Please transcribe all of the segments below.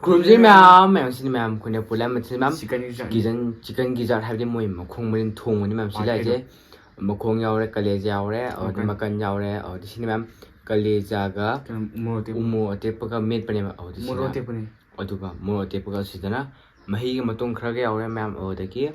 ꯈꯨꯔꯨꯝꯖꯩ ꯃꯌꯥꯝ ꯃꯌꯥꯝꯁꯤꯅꯤ ꯃꯌꯥꯝ ꯑꯩꯈꯣꯏꯅ ꯄꯨꯜꯂ ꯃꯊꯦꯜ ꯃꯌꯥꯝ chicken ꯒꯤꯖꯔ ꯍꯥꯏꯕꯗꯤ ꯃꯣꯏ ꯃꯈꯣꯡ ꯃꯔꯤꯟ ꯊꯣꯡꯕꯅꯤ ꯃꯌꯥꯝ ꯁꯤꯜꯂꯛꯏꯁꯦ ꯃꯈꯣꯡ ꯌꯥꯎꯔꯦ ꯀꯂꯦꯖꯥ ꯌꯥꯎꯔꯦ ꯑꯗꯨꯗꯩ ꯃꯀꯟ ꯌꯥꯎꯔꯦ ꯑꯗꯨꯗꯩ ꯁꯤꯅꯤ ꯃꯌꯥꯝ ꯀꯂꯦꯖꯥꯒ ꯎꯃꯣ ꯑꯇꯦꯛꯄꯒ ꯃꯦꯠꯄꯅꯦꯕ ꯑꯗꯨꯗꯩ ꯁꯤꯅ ꯑꯗꯨꯒ ꯃꯣꯔꯣꯛ ꯑꯇꯦꯛꯄꯒ ꯁꯤꯗꯅ ꯃꯍꯤꯒ ꯃꯇꯣꯡ ꯈꯔꯒ ꯌꯥꯎꯔꯦ ꯃꯌꯥꯝ ꯑꯗꯨꯗꯒꯤ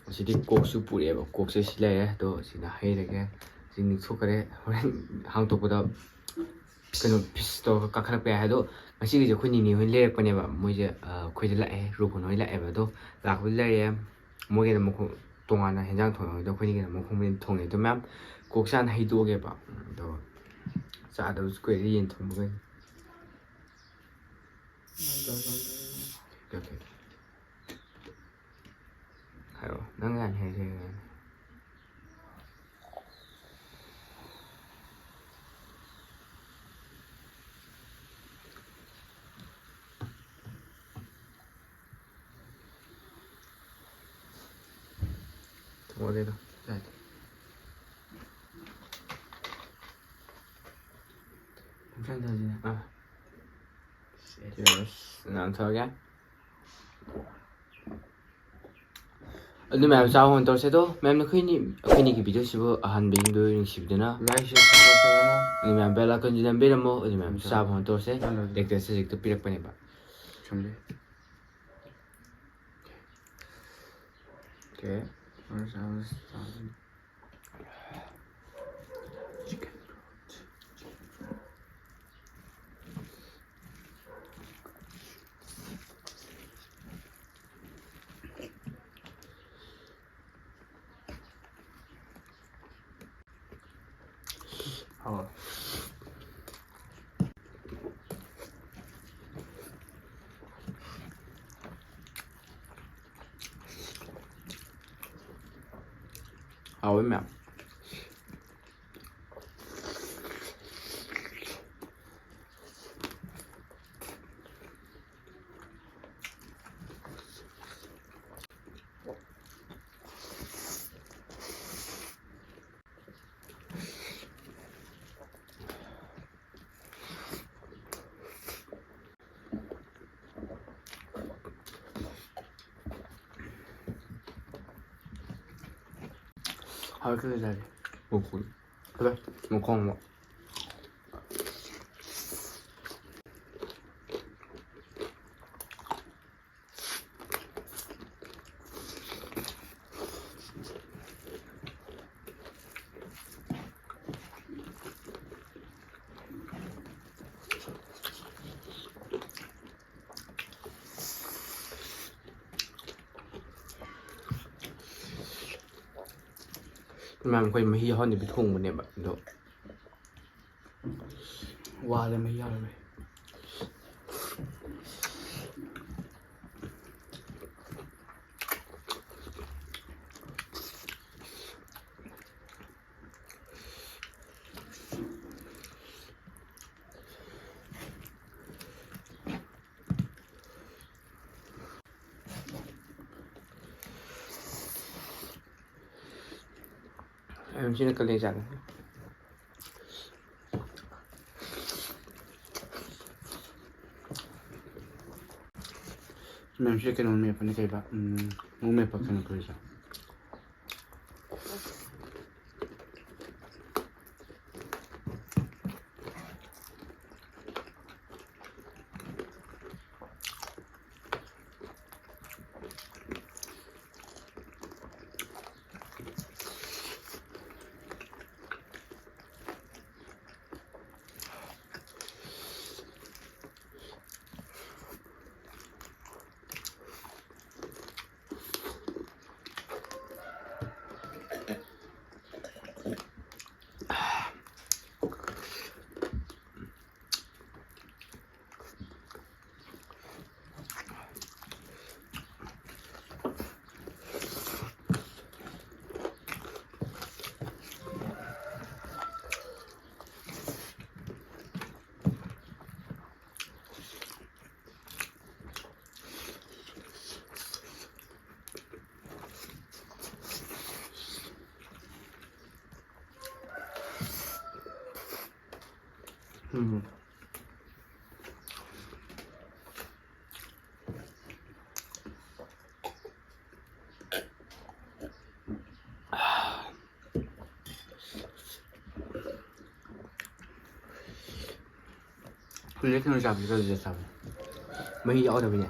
ꯑꯁꯤꯗꯤ ꯀꯣꯛꯁꯨ ꯄꯨꯔꯛꯑꯦꯕ ꯀꯣꯛꯁꯦ ꯁꯤ ꯂꯩꯔꯦ ꯑꯗꯣ ꯁꯤꯅ ꯍꯩꯔꯒꯦ ꯁꯤ ꯅꯤꯡꯊꯣꯛꯈ꯭ꯔꯦ ꯍꯣꯔꯦꯟ ꯍꯥꯡꯇꯣꯛꯄꯗ ꯀꯩꯅꯣ ꯐꯤꯁ ꯇꯧꯔꯒ ꯀꯥꯈꯠꯂꯛꯄ ꯌꯥꯏ ꯑꯗꯣ ꯉꯁꯤꯒꯤꯁꯦ ꯑꯩꯈꯣꯏ ꯅꯤꯅꯦ ꯍꯣꯏ ꯂꯩꯔꯛꯄꯅꯦꯕ ꯃꯣꯏꯁꯦ ꯑꯩꯈꯣꯏꯗ ꯂꯥꯛꯑꯦ ꯔꯨꯕꯟ ꯍꯣꯏ ꯂꯥꯛꯑꯦꯕ ꯑꯗꯣ ꯂꯥꯛꯄꯗꯤ ꯂꯩꯔꯦ ꯃꯣꯏꯒꯤꯅ ꯃꯈꯣꯡ ꯇꯣꯉꯥꯟꯅ ꯍꯦꯟꯖꯥꯡ ꯊꯣꯡꯉꯦ ꯑꯩꯈꯣꯏꯅꯤꯒꯤꯅ ꯃꯈꯣꯡ ꯃꯔꯤꯟ ꯊꯣꯡꯉꯦ ꯑꯗꯣ ꯃꯌꯥꯝ ꯀꯣꯛꯁꯦ ꯍꯥꯟꯅ ꯍꯩꯗꯣꯛꯑꯒꯦꯕ ꯑꯗꯣ ꯆꯥꯗꯕꯁꯨ ꯀꯨꯏꯔꯦ ꯌꯦꯟ ꯊꯣꯡꯕꯒꯩ 하여 난간 해제 어디로 자 괜찮다지 아 yes 난 저게 ꯑꯗꯨ ꯃꯌꯥꯝ ꯆꯥꯕ ꯍꯣꯟ ꯇꯧꯔꯁꯦꯗꯣ ꯃꯌꯥꯝꯅ ꯑꯩꯈꯣꯏꯅꯤꯒꯤ ꯚꯤꯗꯤꯑꯣꯁꯤꯕꯨ ꯑꯍꯥꯟꯕ ꯌꯦꯡꯗꯣꯏ ꯅꯨꯡꯁꯤꯕꯗꯨꯅ ꯂꯥꯏꯛ ꯁꯕꯁꯀ꯭ꯔꯥꯏꯕ ꯇꯧꯔꯝꯃꯣ ꯑꯗꯨ ꯃꯌꯥꯝ ꯕꯦꯜ ꯑꯥꯏꯀꯟꯁꯨ ꯅꯝꯕꯤꯔꯝꯃꯣ ꯑꯗꯨ ꯃꯌꯥꯝ ꯆꯥꯕ ꯍꯣꯟ ꯇꯧꯔꯁꯦ ꯂꯦꯛꯇꯦꯁ ꯍꯧꯖꯤꯛꯇ ꯄꯤꯔꯛꯄꯅꯦꯕ ꯆꯨꯝꯂꯦ 오케이 first I was starting chicken throat 하오면 아 그래 잘해 먹고 그래 먹고 먹어 ꯃꯌꯥꯝ ꯑꯩꯈꯣꯏ ꯃꯍꯤ ꯌꯥꯎꯍꯟꯗꯕꯤ ꯊꯣꯡꯕꯅꯦꯕ ꯑꯗꯣ ꯋꯥꯗ ꯃꯍꯤ ꯌꯥꯎꯔꯝꯃꯦ MC는 끌리지 않아. MC che non mi fa neanche non mi possono presa. ꯐꯨꯜꯂꯦ ꯀꯩꯅꯣ ꯆꯥꯕꯁꯤ ꯀꯩꯅꯣ ꯆꯥꯕꯅꯤ ꯃꯍꯤ ꯌꯥꯎꯗꯕꯅꯦ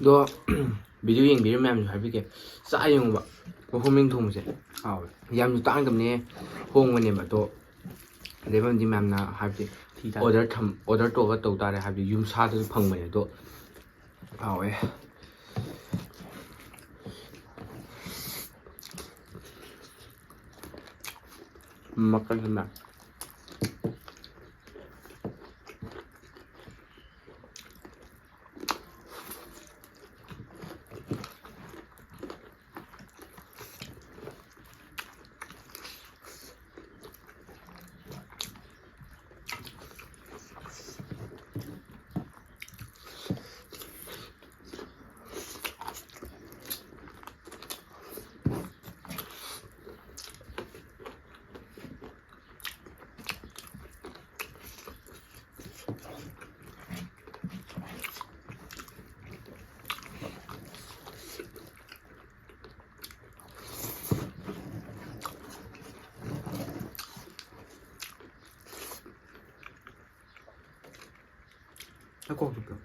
ꯑꯗꯣ ꯚꯤꯗꯤꯑꯣ ꯌꯦꯡꯕꯤꯔ ꯃꯌꯥꯝꯁꯨ ꯍꯥꯏꯕꯤꯒꯦ ꯆꯥꯛ ꯌꯦꯡꯉꯨꯕ ꯍꯣꯡꯃꯦꯡ ꯊꯣꯡꯕꯁꯦ ꯍꯥꯎꯋꯦ ꯌꯥꯝꯁꯨ ꯇꯥꯡꯗꯕꯅꯦ ꯍꯣꯡꯕꯅꯦꯕ ꯑꯗꯣ ꯂꯩꯐꯝꯗꯤ ꯃꯌꯥꯝꯅ ꯍꯥꯏꯕꯗꯤ ꯑꯣꯔꯗꯔ ꯇꯧꯔꯒ ꯇꯧ ꯇꯥꯔꯦ ꯍꯥꯏꯕꯗꯤ ꯌꯨꯝꯁꯥꯗꯁꯨ ꯐꯪꯕꯅꯦ ꯑꯗꯣ ꯍꯥꯎꯋꯦ ꯃꯈꯜꯁꯤꯅ 꼭 줄게요.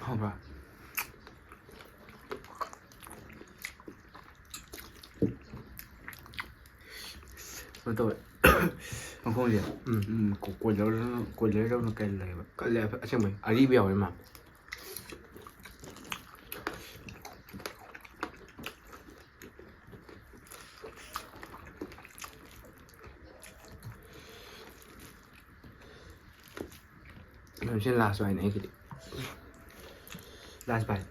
봐봐. 또 ꯃꯈꯣꯡꯁꯦ ꯀꯣꯏꯂꯔꯗꯧꯅ ꯀꯜꯂꯦꯕ ꯀꯜꯂꯦ ꯑꯁꯦꯡꯕꯩ ꯑꯔꯤꯕ ꯌꯥꯎꯋꯦ ꯃꯥ ꯁꯤ ꯂꯥꯁ ꯕꯥꯏꯅꯦ ꯑꯩꯒꯤꯗꯤ ꯂꯥꯁ ꯕꯥꯏ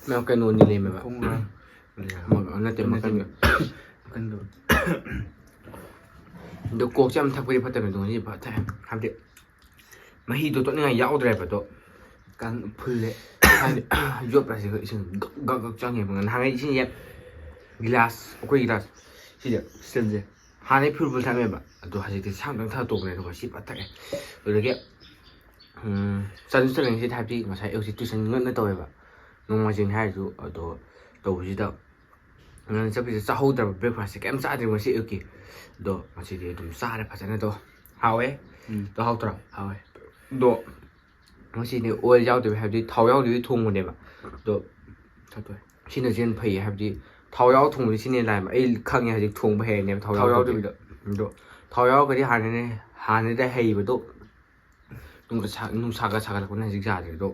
ꯃꯌꯥꯝ ꯀꯩꯅꯣꯅꯤ ꯂꯩꯃꯦꯕ ꯅꯠꯇꯦ ꯃꯀꯟꯒ ꯑꯗꯣ ꯀꯣꯛꯁꯦ ꯌꯥꯝ ꯊꯛꯄꯗꯤ ꯐꯠꯇꯕꯅꯤ ꯑꯗꯣ ꯉꯁꯤ ꯐꯠ ꯊꯛꯑꯦ ꯍꯥꯏꯕꯗꯤ ꯃꯍꯤꯗꯣ ꯇꯣꯠꯅꯤꯡꯉꯥꯏ ꯌꯥꯎꯗ꯭ꯔꯦꯕ ꯑꯗꯣ ꯐꯨꯜꯂꯦ ꯍꯥꯏꯗꯤ ꯌꯣꯠꯄꯁꯤꯒ ꯏꯁꯤꯡ ꯒꯛ ꯒꯛ ꯆꯪꯉꯦꯕ ꯅꯍꯥꯟꯒꯩ ꯏꯁꯤꯡꯁꯦ ꯒꯤꯂꯥꯁ ꯑꯩꯈꯣꯏ ꯒꯤꯂꯥꯁ ꯁꯤꯁꯦ ꯁꯤꯜꯁꯦ ꯍꯥꯟꯅꯩ ꯐꯨꯜ ꯊꯛꯑꯦꯕ ꯑꯗꯣ ꯍꯧꯖꯤꯛꯇꯤ ꯁꯥꯡꯗꯪ ꯊꯛꯑ ꯇꯣꯛꯈ꯭ꯔꯦ ꯑꯗꯨꯒ ꯁꯤ ꯐꯠ ꯊꯛꯑꯦ ꯑꯗꯨꯗꯒꯤ ꯆꯠꯁꯨ ꯆꯠꯂꯤꯉꯩꯁꯤꯗ ꯍꯥꯏꯕꯗꯤ ꯉꯁꯥꯏ ꯑꯌꯨꯛꯁꯤ ꯇꯨꯏꯁꯟ ꯉꯟꯅ ꯇꯧꯋꯦꯕ ꯅꯣꯡꯃꯥꯏꯖꯤꯡ ꯍꯥꯏꯔꯁꯨ ꯑꯗꯣ ꯇꯧꯕꯁꯤꯗ ꯉꯟꯅ ꯆꯠꯄꯁꯤꯗ ꯆꯥꯍꯧꯗ꯭ꯔꯕ ꯕ꯭ꯔꯦꯛꯐꯥꯁꯁꯦ ꯀꯩꯝ ꯆꯥꯗ꯭ꯔꯤ ꯉꯁꯤ ꯑꯌꯨꯛꯀꯤ ꯑꯗꯣ ꯉꯁꯤꯗꯤ ꯑꯗꯨꯝ ꯆꯥꯔꯦ ꯐꯖꯅ ꯑꯗꯣ ꯍꯥꯎꯋꯦ ꯑꯗꯣ ꯍꯥꯎꯇ꯭ꯔꯣ ꯍꯥꯎꯋꯦ ꯑꯗꯣ ꯉꯁꯤꯗꯤ ꯑꯣꯏꯜ ꯌꯥꯎꯗꯕꯤ ꯍꯥꯏꯕꯗꯤ ꯊꯥꯎ ꯌꯥꯎꯗꯕꯤ ꯊꯣꯡꯕꯅꯦꯕ ꯑꯗꯣ ꯁꯤꯅ ꯍꯦꯟꯅ ꯐꯩꯌꯦ ꯍꯥꯏꯕꯗꯤ ꯊꯥꯎ ꯌꯥꯎ ꯊꯣꯡꯕꯗꯤ ꯁꯤꯅ ꯍꯦꯟꯅ ꯂꯥꯏꯕ ꯑꯩ ꯈꯪꯉꯦ ꯍꯧꯖꯤꯛ ꯊꯣꯡꯕ ꯍꯩꯔꯅꯦꯕ ꯊꯥꯎ ꯌꯥꯎꯗꯕꯤꯗ ꯑꯗꯣ ꯊꯥꯎ ꯌꯥꯎꯔꯒꯗꯤ ꯍꯥꯟꯅꯗꯤ ꯍꯩꯕꯗꯣ ꯅꯨꯡꯁꯥꯒ ꯁꯥꯒꯠꯂꯛꯄꯅ ꯍꯧꯖꯤꯛ ꯆꯥꯗ꯭ꯔꯦ ꯑꯗꯣ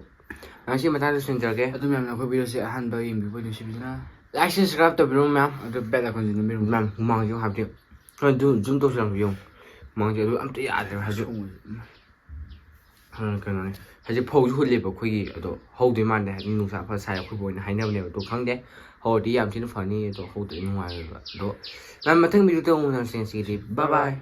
ꯉꯁꯤ ꯃꯇꯥꯡꯗ ꯂꯣꯏꯁꯤꯟꯖꯔꯒꯦ ꯑꯗꯨ ꯃꯌꯥꯝꯅ ꯑꯩꯈꯣꯏ ꯚꯤꯗꯤꯑꯣꯁꯦ ꯑꯍꯥꯟꯕ ꯌꯦꯡꯕꯤꯕ ꯅꯨꯡꯁꯤꯕꯤꯗꯨꯅ ꯂꯥꯏꯛ ꯁꯕꯁꯀ꯭ꯔꯥꯏꯕ ꯇꯧꯕꯤꯔꯣ ꯃꯌꯥꯝ ꯑꯗꯨ ꯕꯦꯜ ꯑꯩꯀꯣꯟꯁꯨ ꯅꯝꯕꯤꯔꯣ ꯃꯌꯥꯝ ꯍꯨꯃꯥꯡꯁꯨ ꯍꯥꯏꯕꯗꯤ ꯖꯨꯝ ꯇꯧꯁꯤꯜꯂꯛꯄꯤꯌꯨ ꯍꯨꯃꯥꯡꯁꯦ ꯑꯗꯨ ꯑꯝꯇ ꯌꯥꯗ꯭ꯔꯦꯕ ꯍꯧꯖꯤꯛ ꯀꯩꯅꯣꯅꯦ ꯍꯧꯖꯤꯛ ꯐꯧꯁꯨ ꯍꯨꯜꯂꯦꯕ ꯑꯩꯈꯣꯏꯒꯤ ꯑꯗꯣ ꯍꯧꯗꯣꯏ ꯃꯥꯟꯗꯦ ꯍꯥꯏꯗꯤ ꯅꯨꯡꯁꯥ ꯐ ꯁꯥꯏ ꯑꯩꯈꯣꯏꯕꯨ ꯑꯣꯏꯅ ꯍꯥꯏꯅꯕꯅꯦꯕ ꯑꯗꯣ ꯈꯪꯗꯦ ꯍꯧꯔꯗꯤ ꯌꯥꯝ ꯊꯤꯅ ꯐꯅꯤ ꯑꯗꯣ ꯍꯧꯗ꯭ꯔꯗꯤ ꯅꯨꯡꯉꯥꯏꯔꯣꯏꯕ ꯑꯗꯣ ꯃꯊꯪ ꯚꯤꯗꯤꯑꯣ ꯇꯧꯕ ꯉꯁꯤꯒꯤꯗꯤ ꯕꯥꯏ ꯕꯥꯏ